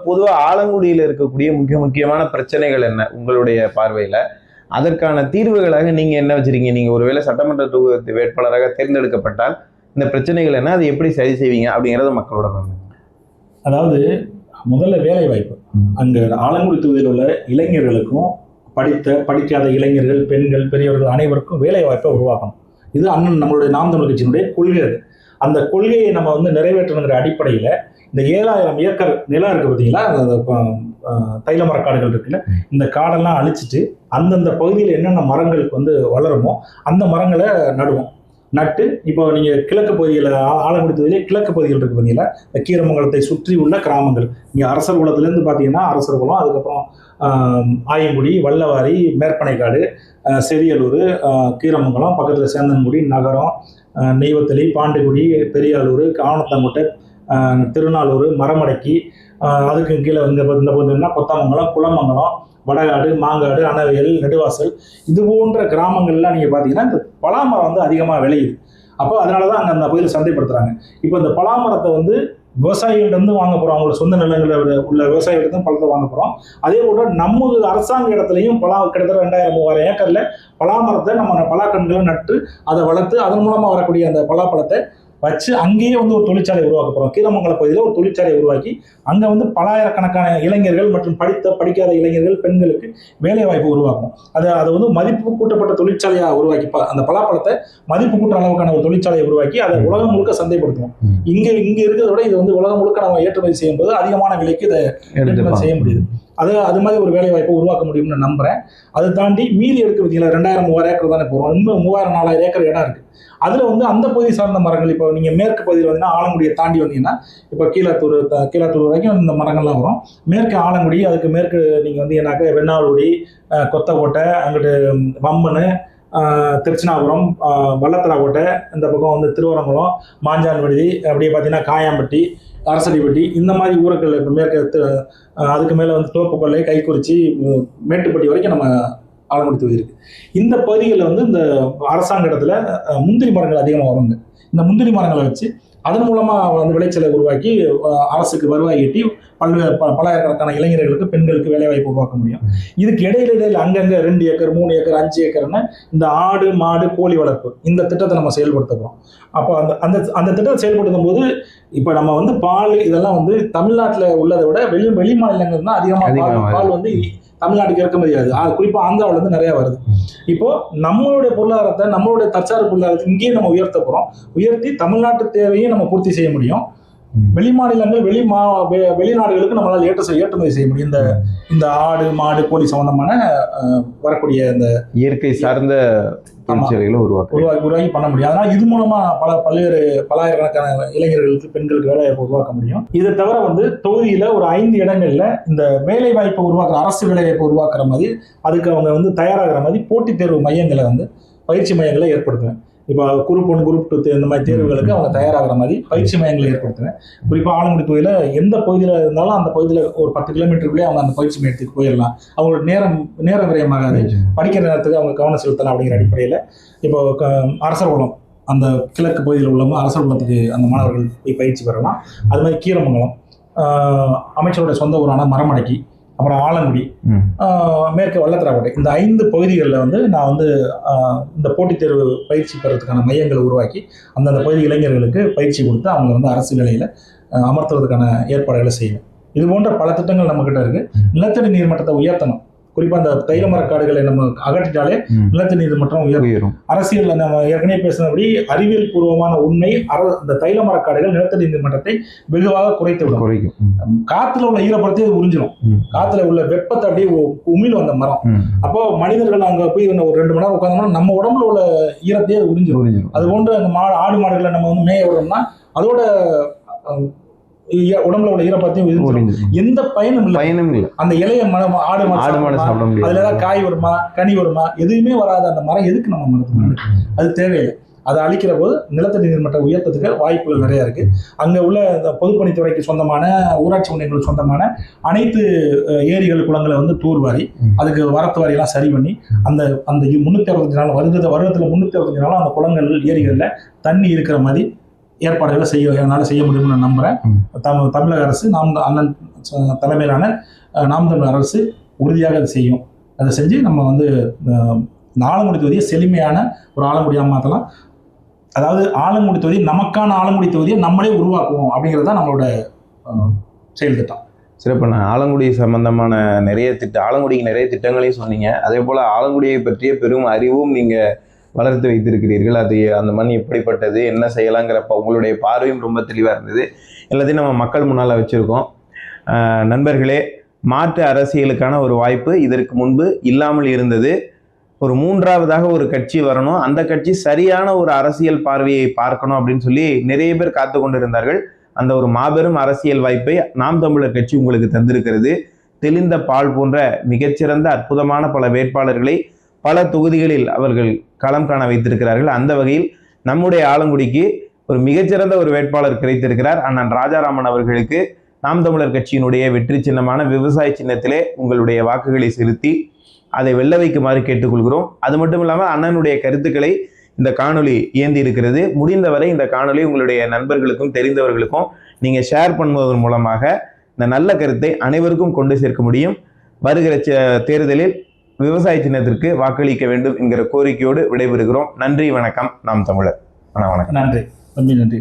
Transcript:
பொதுவா ஆலங்குடியில இருக்கக்கூடிய முக்கியமான பிரச்சனைகள் என்ன உங்களுடைய பார்வையில? அதற்கான தீர்வுகளாக நீங்க என்ன வச்சிருக்கீங்க? நீங்க ஒருவேளை சட்டமன்ற தொகுதி வேட்பாளராக தேர்ந்தெடுக்கப்பட்டால் இந்த பிரச்சனைகள் என்ன, அதை எப்படி சரி செய்வீங்க அப்படிங்கறத மக்களோட பாருங்க. அதாவது முதல்ல வேலை வாய்ப்பு. அங்க ஆலங்குடி தொகுதியில் உள்ள இளைஞர்களுக்கும் படிக்காத இளைஞர்கள், பெண்கள், பெரியவர்கள் அனைவருக்கும் வேலை வாய்ப்பை உருவாக்கணும். இது அண்ணன் நம்மளுடைய நாம் தமிழர் கட்சியினுடைய கொள்கை. அது அந்த கொள்கையை நம்ம நிறைவேற்றணுங்கிற அடிப்படையில் இந்த 7000 ஏக்கர் நிலம் இருக்கு பார்த்தீங்களா, தைல மரக்காடுகள் இருக்குல்ல, இந்த காடெல்லாம் அழிச்சிட்டு அந்தந்த பகுதியில் என்னென்ன மரங்கள் வளருமோ அந்த மரங்களை நடுவோம். நட்டு இப்போ நீங்கள் கிழக்கு பகுதியில் ஆலங்குடி தொகுதியிலே கிழக்கு பகுதிகள் இருக்கு பார்த்தீங்களா, இந்த கீரமங்கலத்தை சுற்றி உள்ள கிராமங்கள், இங்கே அரசர் குளத்துலேருந்து பார்த்தீங்கன்னா அரசர் குளம், அதுக்கப்புறம் ஆயங்குடி, வல்லவாரி, மேற்பனைக்காடு, செரியலூர், கீரமங்கலம், பக்கத்தில் சேந்தன்குடி, நகரம், நெய்வத்தலி, பாண்டிக்குடி, பெரியாலூர், காவனத்தங்கோட்டை, திருநாளூர், மரமடக்கி, அதுக்கு கீழே இந்த பார்த்தீங்கன்னா கொத்தாமங்கலம், குளமங்கலம், வடகாடு, மாங்காடு, அணவையல், நெடுவாசல், இது போன்ற கிராமங்கள்லாம் நீங்கள் பார்த்தீங்கன்னா இந்த பலாமரம் அதிகமாக விளையுது. அப்போ அதனால தான் அங்கே அந்த பகுதியில் சந்தைப்படுத்துகிறாங்க. இப்போ இந்த பலாமரத்தை விவசாயிகிட்ட வாங்க போகிறோம், அவங்களோட சொந்த நிலங்களில் உள்ள விவசாயிகிட்ட பழத்தை வாங்க போகிறோம். அதே போல் நம்ம அரசாங்க இடத்துலையும் கிட்டத்தட்ட 2000-3000 ஏக்கரில் பலாமரத்தை நம்ம பலாக்கன்களை நட்டு அதை வளர்த்து அதன் மூலமாக வரக்கூடிய அந்த பலாப்பழத்தை வச்சு அங்கேயே ஒரு தொழிற்சாலை உருவாக்க போகிறோம். கீரமங்கல பகுதியில் ஒரு தொழிற்சாலை உருவாக்கி அங்கே பலாயிரக்கணக்கான இளைஞர்கள் மற்றும் படிக்காத இளைஞர்கள், பெண்களுக்கு வேலை வாய்ப்பு உருவாக்கும். அதை மதிப்பு கூட்டப்பட்ட தொழிற்சாலையாக உருவாக்கி அந்த பலாப்பழத்தை மதிப்பு கூட்டுற அளவுக்கான ஒரு தொழிற்சாலையை உருவாக்கி அதை உலகம் முழுக்க சந்தைப்படுத்துவோம். இங்கே இருக்கிறத விட இது உலகம் முழுக்க நம்ம ஏற்றுமதி செய்யும்போது அதிகமான விலைக்கு இதை ஏற்றுமதி செய்ய முடியுது. அது மாதிரி ஒரு வேலை வாய்ப்பை உருவாக்க முடியும்னு நம்புறேன். அதை தாண்டி மீதி எடுக்க பார்த்தீங்களா, 2000-3000 ஏக்கர் தானே போகிறோம், இன்னும் 3000-4000 ஏக்கர் இடம் இருக்கு. அதில் அந்த பகுதி சார்ந்த மரங்கள், இப்போ நீங்கள் மேற்கு பகுதியில் வந்தீங்கன்னா ஆலங்குடியை தாண்டி வந்தீங்கன்னா இப்போ கீழத்தூர் வரைக்கும் இந்த மரங்கள்லாம் வரும். மேற்கு ஆலங்குடி, அதுக்கு மேற்கு நீங்கள் வந்தீங்கன்னாக்க வெண்ணாளுடி, கொத்தக்கோட்டை, அங்கிட்டு வம்மனு, திருச்சினாபுரம், வல்லத்தராக்கோட்டை, இந்த பக்கம் திருவரங்குளம், மாஞ்சான் விடுதி, அப்படியே பார்த்தீங்கன்னா காயாம்பட்டி, அரசடிப்பட்டி, இந்த மாதிரி ஊருக்கள் இப்போ மேற்கு, அதுக்கு மேலே தோப்புப்பள்ளை, கைக்குறிச்சி, மேட்டுப்பட்டி வரைக்கும் நம்ம ஆலங்குடி தொகுதி இருக்கு. இந்த பகுதிகளில் இந்த அரசாங்க இடத்துல முந்திரி மரங்கள் அதிகமாக வருங்க. இந்த முந்திரி மரங்களை வச்சு அதன் மூலமாக விளைச்சலை உருவாக்கி அரசுக்கு வருவாய் ஈட்டி பல்லாயிரக்கணக்கான இளைஞர்களுக்கு, பெண்களுக்கு வேலைவாய்ப்பு உருவாக்க முடியும். இதுக்கு இடையில அங்கங்கே 2 ஏக்கர், 3 ஏக்கர், 5 ஏக்கர்னு இந்த ஆடு, மாடு, கோழி வளர்ப்பு இந்த திட்டத்தை நம்ம செயல்படுத்துகிறோம். அப்போ அந்த திட்டத்தை செயல்படுத்தும் போது இப்போ நம்ம பால் இதெல்லாம் தமிழ்நாட்டில் உள்ளதை விட வெளி மாநிலங்கள் தான் அதிகமாக பால் தமிழ்நாட்டுக்கு இறக்குமதி ஆகுது. குறிப்பாக ஆந்திராவிலேருந்து நிறையா வருது. இப்போ நம்மளுடைய பொருளாதாரத்தை, நம்மளுடைய தற்சார்பு பொருளாதாரத்தை இங்கேயே நம்ம உயர்த்த போகிறோம். உயர்த்தி தமிழ்நாட்டு தேவையை நம்ம பூர்த்தி செய்ய முடியும். வெளி மாநிலங்கள், வெளிநாடுகளுக்கு நம்மளால் ஏற்றுமதி செய்ய முடியும். இந்த ஆடு, மாடு, கோழி சம்பந்தமான வரக்கூடிய இந்த இயற்கை சார்ந்த உருவாக்கி பண்ண முடியும். அதனால இது மூலமா பல்லாயிரக்கணக்கான இளைஞர்களுக்கு, பெண்களுக்கு வேலை வாய்ப்பு உருவாக்க முடியும். இதை தவிர தொகுதியில ஒரு 5 இடங்கள்ல இந்த வேலை வாய்ப்பை உருவாக்குற, அரசு வேலை வாய்ப்பை உருவாக்குற மாதிரி, அதுக்கு அவங்க தயாராகிற மாதிரி போட்டித் தேர்வு மையங்களை பயிற்சி மையங்களை ஏற்படுத்துவேன். இப்போ குரூப் 1, குரூப் 2 இந்த மாதிரி தேர்வுகளுக்கு அவங்க தயாராகிற மாதிரி பயிற்சி மையங்களை ஏற்படுத்துவேன். குறிப்பாக ஆலங்குடி தொகுதியில் எந்த பகுதியில் இருந்தாலும் அந்த பகுதியில் ஒரு 10 கிலோமீட்டருக்குள்ளே அவங்க அந்த பயிற்சி மையத்துக்கு போயிடலாம். அவங்களோட நேரம் விரயமாகாது, படிக்கிற நேரத்துக்கு அவங்க கவனம் செலுத்தலாம். அப்படிங்கிற அடிப்படையில் இப்போ அரசர் குளம், அந்த கிழக்கு பகுதியில் உள்ளவங்க அரசர் குளத்துக்கு அந்த மாணவர்கள் போய் பயிற்சி பெறலாம். அது மாதிரி கீரமங்கலம், அமைச்சருடைய சொந்த ஊரான மரமடக்கி, அப்புறம் ஆலங்குடி, மேற்கு வல்லத்தராக்கோட்டை, இந்த 5 பகுதிகளில் நான் இந்த போட்டித் தேர்வு பயிற்சி பெறதுக்கான மையங்களை உருவாக்கி அந்தந்த பகுதி இளைஞர்களுக்கு பயிற்சி கொடுத்து அவங்க அரசு வேலையில் அமர்த்துறதுக்கான ஏற்பாடுகளை செய்வேன். இது போன்ற பல திட்டங்கள் நம்மக்கிட்ட இருக்கு. நிலத்தடி நீர் மட்டத்தை உயர்த்தணும். குறிப்பாக அந்த தைல மரக்காடுகளை நம்ம அகற்றிட்டாலே நிலத்தடி நீர் மட்டம் உயரும். அரசியல் நம்ம ஏற்கனவே பேசினபடி அறிவியல் பூர்வமான உண்மை, இந்த தைல மரக்காடுகள் நிலத்தடி நீர் மட்டத்தை வெகுவாக குறைத்து விடும். காத்துல உள்ள ஈரப்பதத்தை உறிஞ்சிடும். காத்துல உள்ள வெப்பத்தை அப்படியே உமிழ் வந்த மரம். அப்போ மனிதர்கள் அங்க போய் ஒரு 2 மணி நேரம் உட்காந்தோம்னா நம்ம உடம்புல உள்ள ஈரத்தையே அது உறிஞ்சிடும். அது போன்று அந்த ஆடு மாடுகளை நம்ம மேய விடணும்னா அதோட உடம்புல உள்ள ஈரப்பதத்தையும் எந்த பயனும் இல்லை. அந்த இலைய ஆடு மாடு அதுல ஏதாவது காய் வருமா, கனி வருமா, எதுவுமே வராது. அந்த மரம் எதுக்கு நம்ம மரத்துக்கு? அது தேவையில்லை. அதை அழிக்கிற போது நிலத்தடி நீர் மட்டம் உயர்த்ததுக்கு வாய்ப்புகள் நிறைய இருக்கு. அங்க உள்ள பொதுப்பணித்துறைக்கு சொந்தமான, ஊராட்சி ஒன்றியங்களுக்கு சொந்தமான அனைத்து ஏரிகள், குளங்களை தூர்வாரி அதுக்கு வரத்து வாரியெல்லாம் சரி பண்ணி அந்த 365 நாள் வருடத்துல 365 நாளும் அந்த குளங்கள், ஏரிகள்ல தண்ணி இருக்கிற மாதிரி ஏற்பாடுகளை என்னால் செய்ய முடியும்னு நான் நம்புகிறேன். தமிழக அரசு அண்ணன் தலைமையிலான நாம் தமிழர் அரசு உறுதியாக அதை செய்யும். அதை செஞ்சு நம்ம வந்து ஆலங்குடி தொகுதியை செழுமையான ஒரு ஆலங்குடியாக மாற்றலாம். அதாவது ஆலங்குடி தொகுதி நமக்கான ஆலங்குடி தொகுதியை நம்மளே உருவாக்குவோம் அப்படிங்கிறது தான் நம்மளோட செயல் திட்டம். சிறப்பான ஆலங்குடி சம்பந்தமான ஆலங்குடிக்கு நிறைய திட்டங்களையும் சொன்னீங்க. அதே போல் ஆலங்குடியை பற்றிய பெரும் அறிவும் நீங்கள் வளர்த்து வைத்திருக்கிறீர்கள். அது அந்த மண் எப்படிப்பட்டது, என்ன செய்யலாங்கிறப்ப உங்களுடைய பார்வையும் ரொம்ப தெளிவாக இருந்தது. எல்லாத்தையும் நம்ம மக்கள் முன்னால் வச்சுருக்கோம். நண்பர்களே, மாற்று அரசியலுக்கான ஒரு வாய்ப்பு இதற்கு முன்பு இல்லாமல் இருந்தது. ஒரு மூன்றாவதாக ஒரு கட்சி வரணும், அந்த கட்சி சரியான ஒரு அரசியல் பார்வையை பார்க்கணும் அப்படின்னு சொல்லி நிறைய பேர் காத்து கொண்டு இருந்தார்கள். அந்த ஒரு மாபெரும் அரசியல் வாய்ப்பை நாம் தமிழர் கட்சி உங்களுக்கு தந்திருக்கிறது. தெளிந்த பால் போன்ற மிகச்சிறந்த அற்புதமான பல வேட்பாளர்களை பல தொகுதிகளில் அவர்கள் களம் காண வைத்திருக்கிறார்கள். அந்த வகையில் நம்முடைய ஆலங்குடிக்கு ஒரு மிகச்சிறந்த ஒரு வேட்பாளர் கிடைத்திருக்கிறார். அண்ணன் ராஜாராமன் அவர்களுக்கு நாம் தமிழர் கட்சியினுடைய வெற்றி சின்னமான விவசாய சின்னத்திலே உங்களுடைய வாக்குகளை செலுத்தி அதை வெல்ல வைக்குமாறு கேட்டுக்கொள்கிறோம். அது மட்டும் இல்லாமல் அண்ணனுடைய கருத்துக்களை இந்த காணொளி ஏந்தி இருக்கிறது. முடிந்தவரை இந்த காணொளி உங்களுடைய நண்பர்களுக்கும் தெரிந்தவர்களுக்கும் நீங்கள் ஷேர் பண்ணுவதன் மூலமாக இந்த நல்ல கருத்தை அனைவருக்கும் கொண்டு சேர்க்க முடியும். வருகிற தேர்தலில் விவசாய சின்னத்திற்கு வாக்களிக்க வேண்டும் என்கிற கோரிக்கையோடு விடைபெறுகிறோம். நன்றி, வணக்கம். நாம் தமிழர். வணக்கம். நன்றி. நன்றி.